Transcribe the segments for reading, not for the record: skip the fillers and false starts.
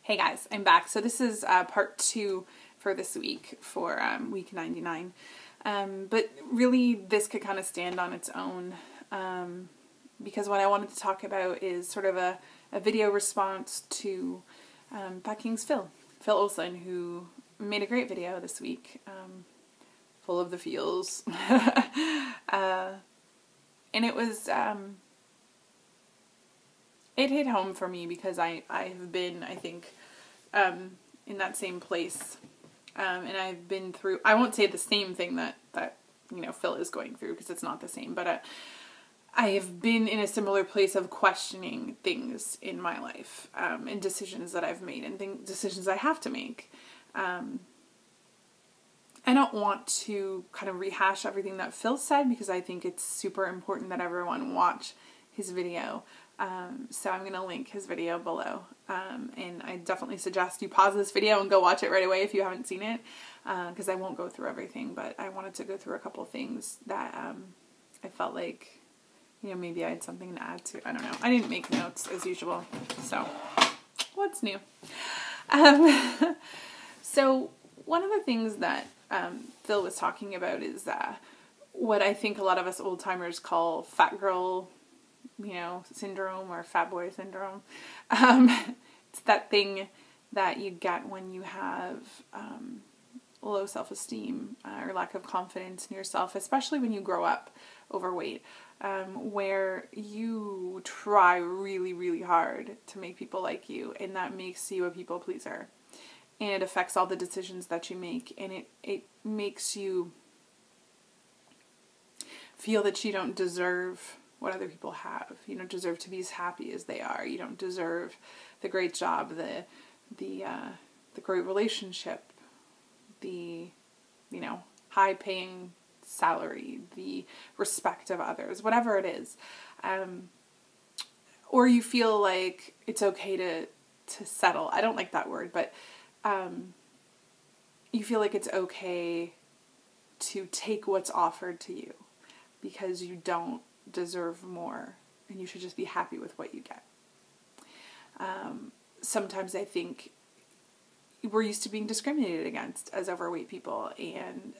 Hey guys, I'm back. So this is part 2 for this week, for week 99. But really this could kind of stand on its own, because what I wanted to talk about is sort of a video response to FatKingsPhil, Phil Olsen, who made a great video this week, full of the feels. And it was... it hit home for me because I have been, I think, in that same place. And I've been through, I won't say the same thing that Phil is going through, because it's not the same, but I have been in a similar place of questioning things in my life, and decisions that I've made and decisions I have to make. I don't want to kind of rehash everything that Phil said, because I think it's super important that everyone watch his video. So I'm going to link his video below, and I definitely suggest you pause this video and go watch it right away if you haven't seen it, because I won't go through everything, but I wanted to go through a couple things that I felt like, maybe I had something to add to. I don't know. I didn't make notes as usual, so what's new? So one of the things that Phil was talking about is what I think a lot of us old timers call fat girl syndrome, or fat boy syndrome. It's that thing that you get when you have low self-esteem, or lack of confidence in yourself, especially when you grow up overweight, where you try really, really hard to make people like you, and that makes you a people pleaser, and it affects all the decisions that you make, and it makes you feel that you don't deserve what other people have. You don't deserve to be as happy as they are. You don't deserve the great job, the great relationship, the high paying salary, the respect of others, whatever it is. Or you feel like it's okay to settle. I don't like that word, but you feel like it's okay to take what's offered to you, because you don't deserve more, and you should just be happy with what you get. Sometimes I think we're used to being discriminated against as overweight people, and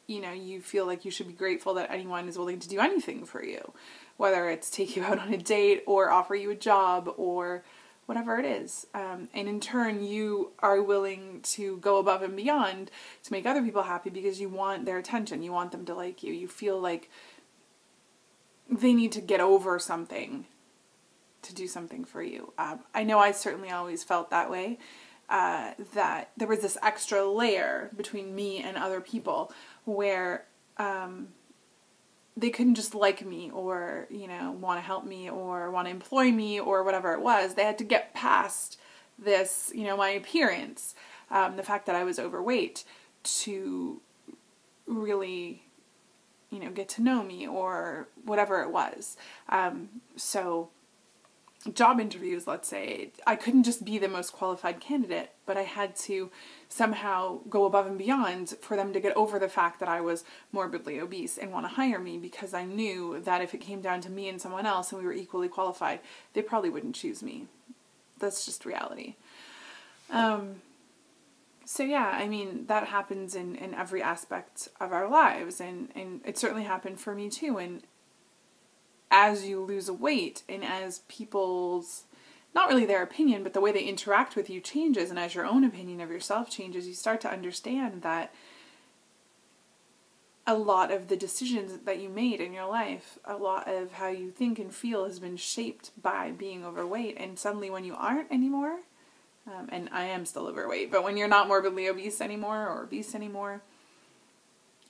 you feel like you should be grateful that anyone is willing to do anything for you, whether it's take you out on a date or offer you a job or whatever it is. And in turn, you are willing to go above and beyond to make other people happy, because you want their attention. You want them to like you. You feel like they need to get over something to do something for you. I know I certainly always felt that way, that there was this extra layer between me and other people where they couldn't just like me, or, want to help me, or want to employ me, or whatever it was. They had to get past this, my appearance, the fact that I was overweight, to really get to know me, or whatever it was. So job interviews, let's say, I couldn't just be the most qualified candidate, but I had to somehow go above and beyond for them to get over the fact that I was morbidly obese and want to hire me, because I knew that if it came down to me and someone else and we were equally qualified, they probably wouldn't choose me. That's just reality. So yeah, I mean, that happens in every aspect of our lives, and it certainly happened for me too. And as you lose weight, and as people's, not really their opinion, but the way they interact with you changes, and as your own opinion of yourself changes, you start to understand that a lot of the decisions that you made in your life, a lot of how you think and feel, has been shaped by being overweight. And suddenly when you aren't anymore, and I am still overweight, but when you're not morbidly obese anymore, or obese anymore,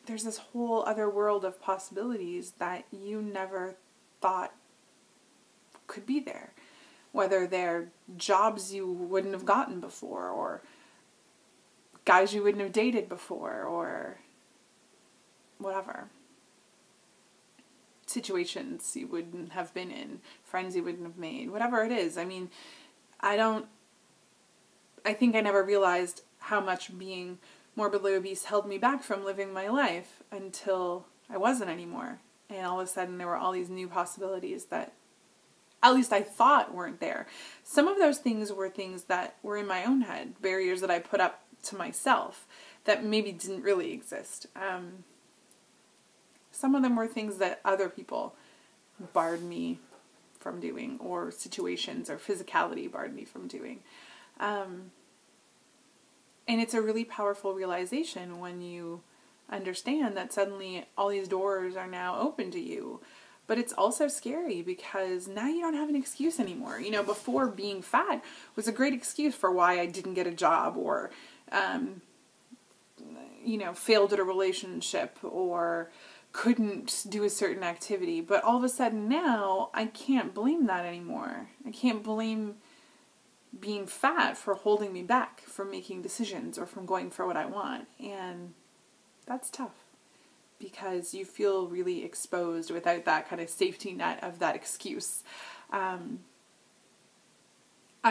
there's this whole other world of possibilities that you never thought could be there. Whether they're jobs you wouldn't have gotten before, or guys you wouldn't have dated before, or whatever. Situations you wouldn't have been in, friends you wouldn't have made, whatever it is. I mean, I think I never realized how much being morbidly obese held me back from living my life until I wasn't anymore. And all of a sudden there were all these new possibilities that at least I thought weren't there. Some of those things were things that were in my own head, barriers that I put up to myself that maybe didn't really exist. Some of them were things that other people barred me from doing, or situations or physicality barred me from doing. And it's a really powerful realization when you understand that suddenly all these doors are now open to you. But it's also scary because now you don't have an excuse anymore. You know, before, being fat was a great excuse for why I didn't get a job, or, failed at a relationship, or couldn't do a certain activity. But all of a sudden now, I can't blame that anymore. I can't blame being fat for holding me back from making decisions or from going for what I want. And that's tough, because you feel really exposed without that kind of safety net of that excuse. I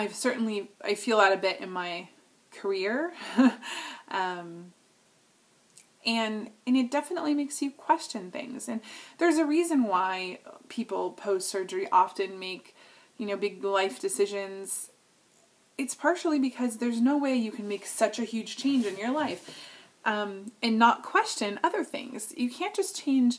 feel that a bit in my career. And it definitely makes you question things. And there's a reason why people post-surgery often make, big life decisions. It's partially because there's no way you can make such a huge change in your life and not question other things. You can't just change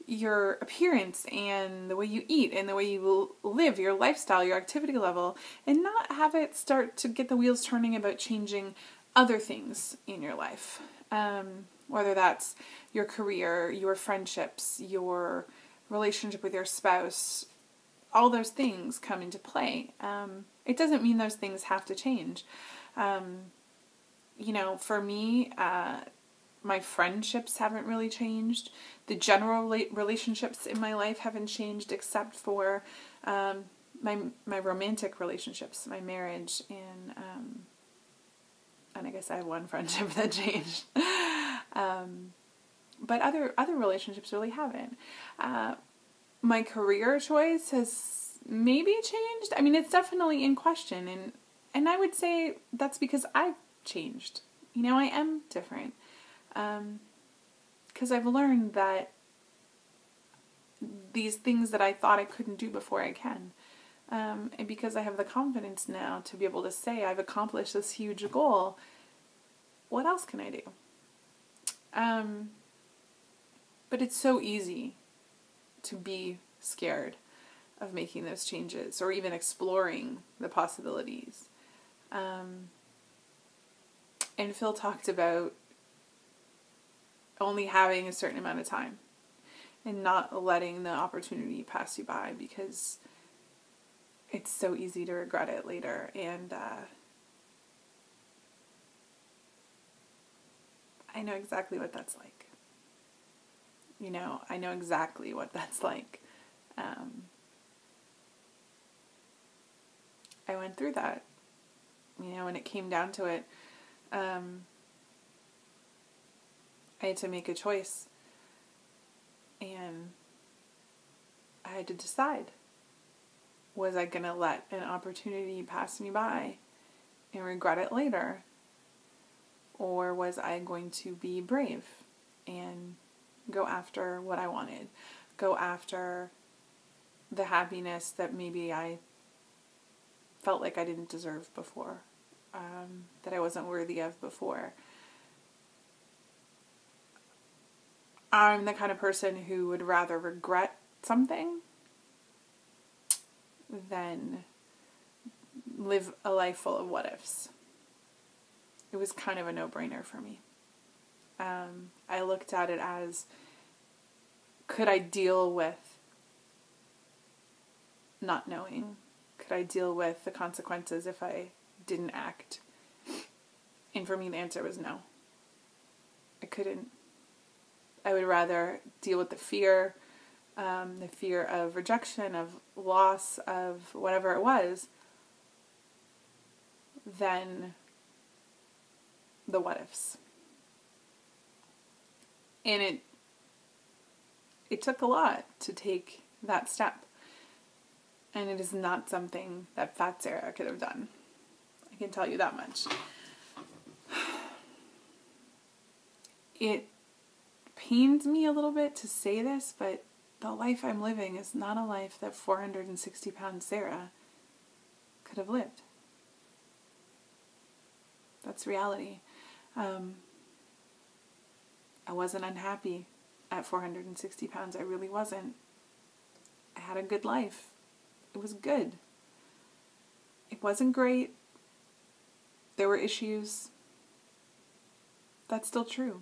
your appearance and the way you eat and the way you live, your lifestyle, your activity level, and not have it start to get the wheels turning about changing other things in your life. Whether that's your career, your friendships, your relationship with your spouse, all those things come into play. It doesn't mean those things have to change. For me, my friendships haven't really changed. The general relationships in my life haven't changed, except for my romantic relationships, my marriage, and I guess I have one friendship that changed. But other relationships really haven't. My career choice has maybe changed. I mean, it's definitely in question, and I would say that's because I've changed. I am different. Because I've learned that these things that I thought I couldn't do before, I can. And because I have the confidence now to be able to say I've accomplished this huge goal, what else can I do? But it's so easy to be scared of making those changes or even exploring the possibilities. And Phil talked about only having a certain amount of time and not letting the opportunity pass you by, because it's so easy to regret it later. And I know exactly what that's like. I know exactly what that's like. I went through that. When it came down to it, I had to make a choice. And I had to decide. Was I going to let an opportunity pass me by and regret it later? Or was I going to be brave and go after what I wanted? Go after the happiness that maybe I felt like I didn't deserve before, that I wasn't worthy of before. I'm the kind of person who would rather regret something than live a life full of what-ifs. It was kind of a no-brainer for me. I looked at it as, could I deal with not knowing? Could I deal with the consequences if I didn't act? And for me, the answer was no. I couldn't. I would rather deal with the fear of rejection, of loss, of whatever it was, than the what-ifs. And it took a lot to take that step. And it is not something that FatSarah could have done. I can tell you that much. It pains me a little bit to say this, but the life I'm living is not a life that 460-pound Sarah could have lived. That's reality. I wasn't unhappy at 460 pounds. I really wasn't. I had a good life. It was good. It wasn't great. There were issues. That's still true.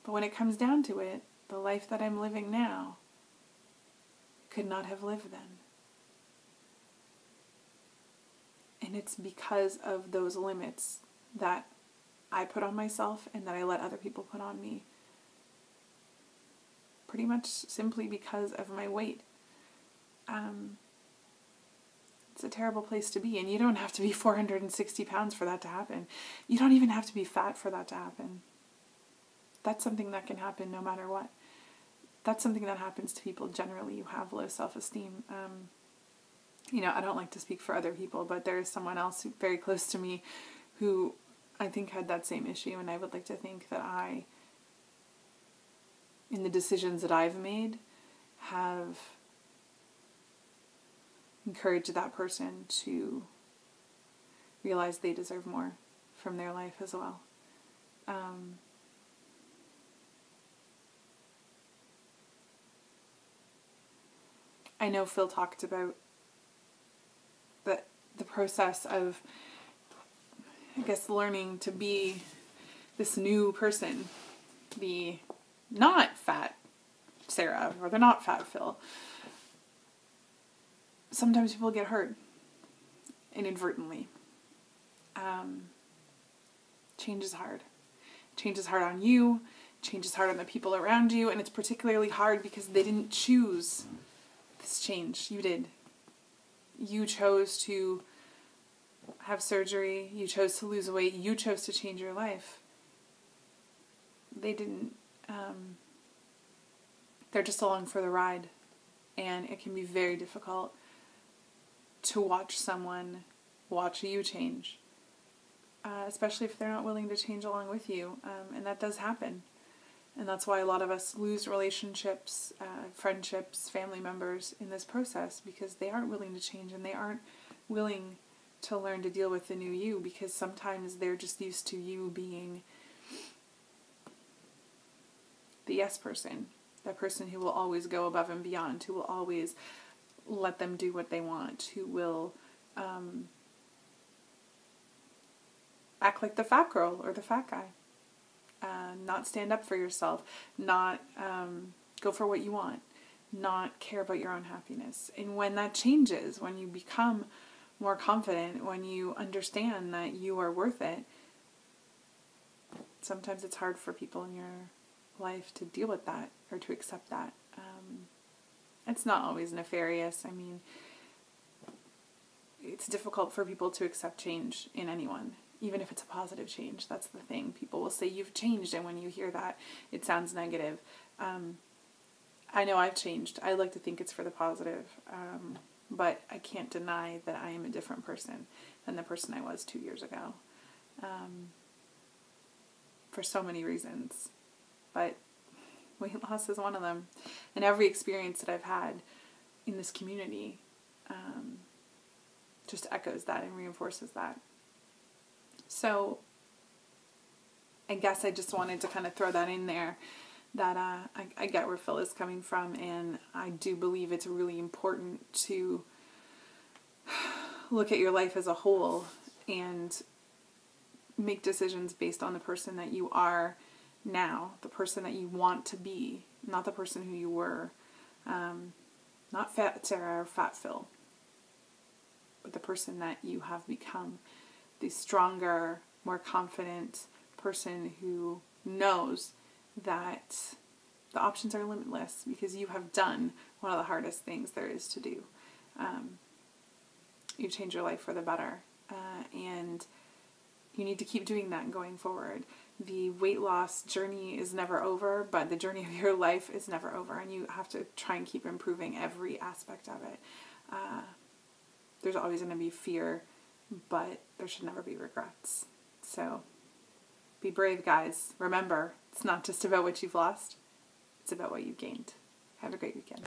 But when it comes down to it, the life that I'm living now could not have lived then. And it's because of those limits that I put on myself and that I let other people put on me. Pretty much simply because of my weight. It's a terrible place to be, and you don't have to be 460 pounds for that to happen. You don't even have to be fat for that to happen. That's something that can happen no matter what. That's something that happens to people generally who have low self-esteem. I don't like to speak for other people, but there is someone else very close to me who I think had that same issue, and I would like to think that I, in the decisions that I've made, have encouraged that person to realize they deserve more from their life as well. I know Phil talked about the process of, I guess, learning to be this new person, the not fat Sarah, or the not fat Phil. Sometimes people get hurt inadvertently. Change is hard. Change is hard on you. Change is hard on the people around you. And it's particularly hard because they didn't choose this change. You did. You chose to have surgery. You chose to lose weight. You chose to change your life. They didn't. They're just along for the ride. And it can be very difficult to watch someone watch you change. Especially if they're not willing to change along with you. And that does happen. And that's why a lot of us lose relationships, friendships, family members in this process, because they aren't willing to change and they aren't willing to learn to deal with the new you, because sometimes they're just used to you being the yes person, that person who will always go above and beyond, who will always let them do what they want, who will act like the fat girl or the fat guy. Not stand up for yourself, not go for what you want, not care about your own happiness. And when that changes, when you become more confident, when you understand that you are worth it, sometimes it's hard for people in your life to deal with that or to accept that. It's not always nefarious. I mean, it's difficult for people to accept change in anyone. Even if it's a positive change, that's the thing. People will say you've changed, and when you hear that, it sounds negative. I know I've changed. I like to think it's for the positive, but I can't deny that I am a different person than the person I was 2 years ago, for so many reasons. But weight loss is one of them, and every experience that I've had in this community just echoes that and reinforces that. So I guess I just wanted to kind of throw that in there, that I get where Phil is coming from, and I do believe it's really important to look at your life as a whole and make decisions based on the person that you are now, the person that you want to be, not the person who you were. Not fat Sarah or fat Phil, but the person that you have become. The stronger, more confident person who knows that the options are limitless because you have done one of the hardest things there is to do. You change your life for the better. And you need to keep doing that going forward. The weight loss journey is never over, but the journey of your life is never over. And you have to try and keep improving every aspect of it. There's always going to be fear, but there should never be regrets. So be brave, guys. Remember, it's not just about what you've lost. It's about what you've gained. Have a great weekend.